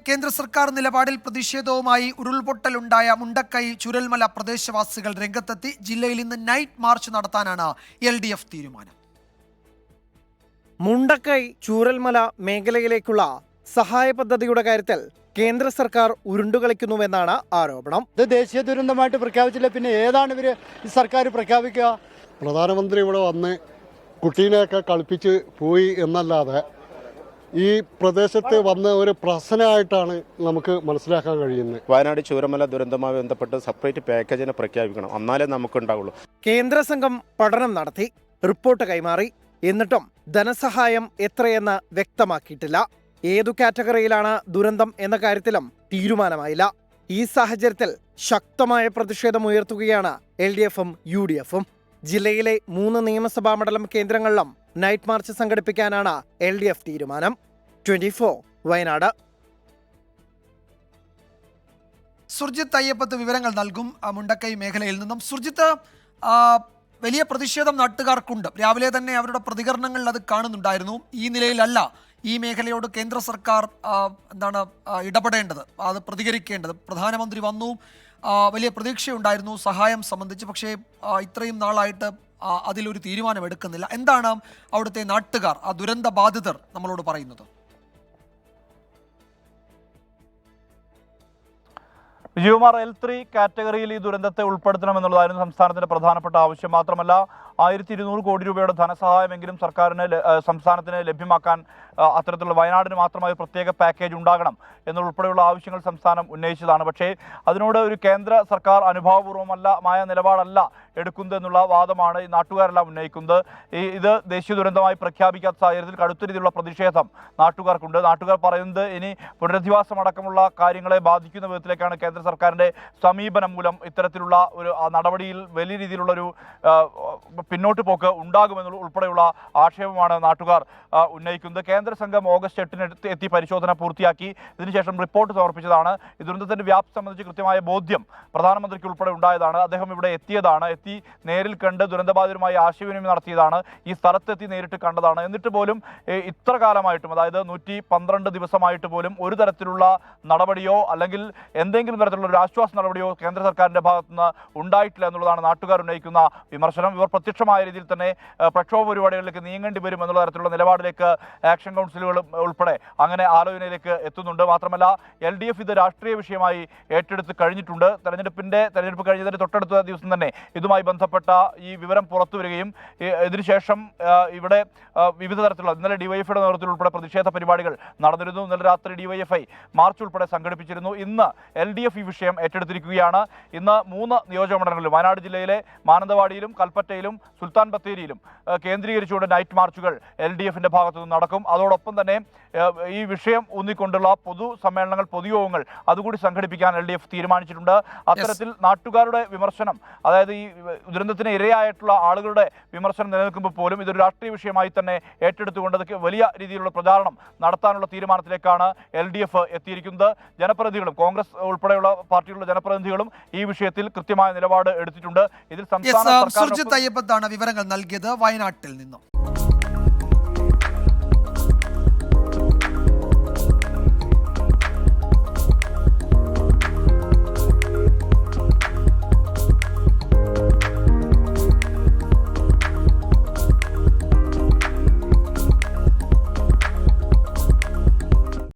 കേന്ദ്ര സർക്കാർ നിലപാടിൽ പ്രതിഷേധവുമായി ഉരുൾപൊട്ടലുണ്ടായ മുണ്ടക്കൈ ചുരൽമല പ്രദേശവാസികൾ രംഗത്തെത്തി. ജില്ലയിൽ ഇന്ന് നൈറ്റ് മാർച്ച് നടത്താനാണ് LDF തീരുമാനം. മുണ്ടക്കൈ ചൂരൽമല മേഖലയിലേക്കുള്ള സഹായ പദ്ധതിയുടെ കാര്യത്തിൽ കേന്ദ്ര സർക്കാർ ഉരുണ്ടുകളിക്കുന്നുവെന്നാണ് ആരോപണം. ഇത് ദേശീയ ദുരന്തമായിട്ട് പ്രഖ്യാപിച്ചില്ല, പിന്നെ ഏതാണ് ഇവര് സർക്കാർ പ്രഖ്യാപിക്കുക? പ്രധാനമന്ത്രി ഇവിടെ വന്ന് കുട്ടീനെയൊക്കെ കളിപ്പിച്ച് പോയി എന്നല്ലാതെ ഈ പ്രദേശത്ത് വന്ന ഒരു പ്രശ്നമായിട്ടാണ് നമുക്ക് മനസ്സിലാക്കാൻ കഴിയുന്നത്. വയനാട് ചൂരൽമല ദുരന്തവുമായി ബന്ധപ്പെട്ട് സെപ്പറേറ്റ് പാക്കേജിനെ പ്രഖ്യാപിക്കണം, എന്നാലേ നമുക്ക് ഉണ്ടാവുള്ളൂ. കേന്ദ്ര സംഘം പഠനം നടത്തി, റിപ്പോർട്ട് കൈമാറി. എന്നിട്ടും ധനസഹായം എത്രയെന്ന് വ്യക്തമാക്കിയിട്ടില്ല. ഏതു കാറ്റഗറിയിലാണ് ദുരന്തം എന്ന കാര്യത്തിലും തീരുമാനമായില്ല. ഈ സാഹചര്യത്തിൽ ശക്തമായ പ്രതിഷേധമുയർത്തുകയാണ് LDFും UDFും. ജില്ലയിലെ 3 നിയമസഭാ മണ്ഡലം കേന്ദ്രങ്ങളിലും നൈറ്റ് മാർച്ച് സംഘടിപ്പിക്കാനാണ് LDF തീരുമാനം. 24 വയനാട്. സുർജിത്ത് അയ്യപ്പത്ത് വിവരങ്ങൾ നൽകും മുണ്ടക്കൈ മേഖലയിൽ നിന്നും. സുർജിത്ത്, വലിയ പ്രതിഷേധം നാട്ടുകാർക്കുണ്ട്. രാവിലെ തന്നെ അവരുടെ പ്രതികരണങ്ങളിൽ അത് കാണുന്നുണ്ടായിരുന്നു. ഈ നിലയിലല്ല ഈ മേഖലയോട് കേന്ദ്ര സർക്കാർ ഇടപെടേണ്ടത്, അത് പ്രതികരിക്കേണ്ടത്. പ്രധാനമന്ത്രി വന്നു, വലിയ പ്രതീക്ഷയുണ്ടായിരുന്നു സഹായം സംബന്ധിച്ച്. പക്ഷേ ഇത്രയും നാളായിട്ട് അതിലൊരു തീരുമാനം എടുക്കുന്നില്ല. എന്താണ് അവിടുത്തെ നാട്ടുകാർ, ആ ദുരന്ത ബാധിതർ നമ്മളോട് പറയുന്നത്? വിജയകുമാർ, L3 കാറ്റഗറിയിൽ ഈ ദുരന്തത്തെ ഉൾപ്പെടുത്തണമെന്നുള്ളതായിരുന്നു സംസ്ഥാനത്തിന്റെ പ്രധാനപ്പെട്ട ആവശ്യം. മാത്രമല്ല 1200 കോടി രൂപയുടെ ധനസഹായമെങ്കിലും സംസ്ഥാനത്തിന് ലഭ്യമാക്കാൻ അത്തരത്തിലുള്ള വയനാടിന് മാത്രമായി പ്രത്യേക പാക്കേജ് ഉണ്ടാകണം എന്നുൾപ്പെടെയുള്ള ആവശ്യങ്ങൾ സംസ്ഥാനം ഉന്നയിച്ചതാണ്. പക്ഷേ അതിനോട് ഒരു കേന്ദ്ര സർക്കാർ അനുഭാവപൂർവ്വമായ നിലപാടല്ല എടുക്കുന്നത് എന്നുള്ള വാദമാണ് ഈ നാട്ടുകാരെല്ലാം ഉന്നയിക്കുന്നത്. ഇത് ദേശീയ ദുരന്തമായി പ്രഖ്യാപിക്കാത്ത സാഹചര്യത്തിൽ കടുത്ത രീതിയിലുള്ള പ്രതിഷേധം നാട്ടുകാർക്കുണ്ട്. നാട്ടുകാർ പറയുന്നത് ഇനി പുനരധിവാസം അടക്കമുള്ള കാര്യങ്ങളെ ബാധിക്കുന്ന വിധത്തിലേക്കാണ് കേന്ദ്ര സർക്കാരിന്റെ സമീപനം മൂലം ഇത്തരത്തിലുള്ള ഒരു നടപടിയിൽ വലിയ രീതിയിലുള്ളൊരു പിന്നോട്ട് പോക്ക് ഉണ്ടാകുമെന്നുള്ള ഉൾപ്പെടെയുള്ള ആക്ഷേപമാണ് നാട്ടുകാർ ഉന്നയിക്കുന്നത്. കേന്ദ്ര സംഘം ഓഗസ്റ്റ് 8-ന് എത്തി പരിശോധന പൂർത്തിയാക്കി ഇതിനുശേഷം റിപ്പോർട്ട് സമർപ്പിച്ചതാണ്. ഈ ദുരന്തത്തിന്റെ വ്യാപ്തി സംബന്ധിച്ച് കൃത്യമായ ബോധ്യം പ്രധാനമന്ത്രിക്ക് ഉൾപ്പെടെ ഉണ്ടായതാണ്. അദ്ദേഹം ഇവിടെ എത്തിയതാണ്, എത്തി നേരിൽ കണ്ട് ദുരന്തബാധിതരുമായി ആശയവിനിമയം നടത്തിയതാണ്, ഈ സ്ഥലത്തെത്തി നേരിട്ട് കണ്ടതാണ്. എന്നിട്ട് പോലും ഇത്ര കാലമായിട്ടും, അതായത് 112 ദിവസമായിട്ട് പോലും ഒരു തരത്തിലുള്ള നടപടിയോ അല്ലെങ്കിൽ എന്തെങ്കിലും തരത്തിലുള്ള ഒരു ആശ്വാസ നടപടിയോ കേന്ദ്ര സർക്കാരിന്റെ ഭാഗത്തുനിന്ന് ഉണ്ടായിട്ടില്ല എന്നുള്ളതാണ് നാട്ടുകാർ ഉന്നയിക്കുന്ന വിമർശനം. ഇവർ പ്രത്യക്ഷമായ രീതിയിൽ തന്നെ പ്രക്ഷോഭ പരിപാടികളിലേക്ക് നീങ്ങേണ്ടി വരും എന്നുള്ള തരത്തിലുള്ള നിലപാടിലേക്ക് ആക്ഷൻ കൗൺസിലുകൾ ഉൾപ്പെടെ അങ്ങനെ ആലോചനയിലേക്ക് എത്തുന്നുണ്ട്. മാത്രമല്ല LDF ഇത് രാഷ്ട്രീയ വിഷയമായി ഏറ്റെടുത്ത് കഴിഞ്ഞിട്ടുണ്ട്. തെരഞ്ഞെടുപ്പ് കഴിഞ്ഞതിന് തൊട്ടടുത്ത ദിവസം തന്നെ ഇതുമായി ബന്ധപ്പെട്ട ഈ വിവരം പുറത്തു വരികയും ഇതിനുശേഷം ഇവിടെ വിവിധ തരത്തിലുള്ള ഇന്നലെ DYFIയുടെ നേതൃത്വത്തിൽ ഉൾപ്പെടെ പ്രതിഷേധ പരിപാടികൾ നടന്നിരുന്നു. ഇന്നലെ രാത്രി DYFI മാർച്ച് ഉൾപ്പെടെ സംഘടിപ്പിച്ചിരുന്നു. ഇന്ന് LDF ഈ വിഷയം ഏറ്റെടുത്തിരിക്കുകയാണ്. ഇന്ന് 3 നിയോജക മണ്ഡലങ്ങളിലും വയനാട് ജില്ലയിലെ മാനന്തവാടിയിലും കൽപ്പറ്റയിലും സുൽത്താൻ ബത്തേരിയിലും കേന്ദ്രീകരിച്ചുകൊണ്ട് നൈറ്റ് മാർച്ചുകൾ LDFിന്റെ ഭാഗത്തു നിന്ന് നടക്കും. അതോടൊപ്പം തന്നെ ഈ വിഷയം ഊന്നിക്കൊണ്ടുള്ള പൊതു സമ്മേളനങ്ങൾ, പൊതുയോഗങ്ങൾ അതുകൂടി സംഘടിപ്പിക്കാൻ LDF തീരുമാനിച്ചിട്ടുണ്ട്. അത്തരത്തിൽ നാട്ടുകാരുടെ വിമർശനം, അതായത് ഈ ദുരന്തത്തിന് ഇരയായിട്ടുള്ള ആളുകളുടെ വിമർശനം നിലനിൽക്കുമ്പോൾ പോലും ഇതൊരു രാഷ്ട്രീയ വിഷയമായി തന്നെ ഏറ്റെടുത്തുകൊണ്ട് വലിയ രീതിയിലുള്ള പ്രചാരണം നടത്താനുള്ള തീരുമാനത്തിലേക്കാണ് LDF എത്തിയിരിക്കുന്നത്. ജനപ്രതിനിധികളും കോൺഗ്രസ് ഉൾപ്പെടെയുള്ള പാർട്ടികളുടെ ജനപ്രതിനിധികളും ഈ വിഷയത്തിൽ കൃത്യമായ നിലപാട് എടുത്തിട്ടുണ്ട്. ഇതിൽ സംസ്ഥാന സുർജിത്ത് അയ്യപ്പത്താണ് വിവരങ്ങൾ നൽകിയത് വയനാട്ടിൽ നിന്നും.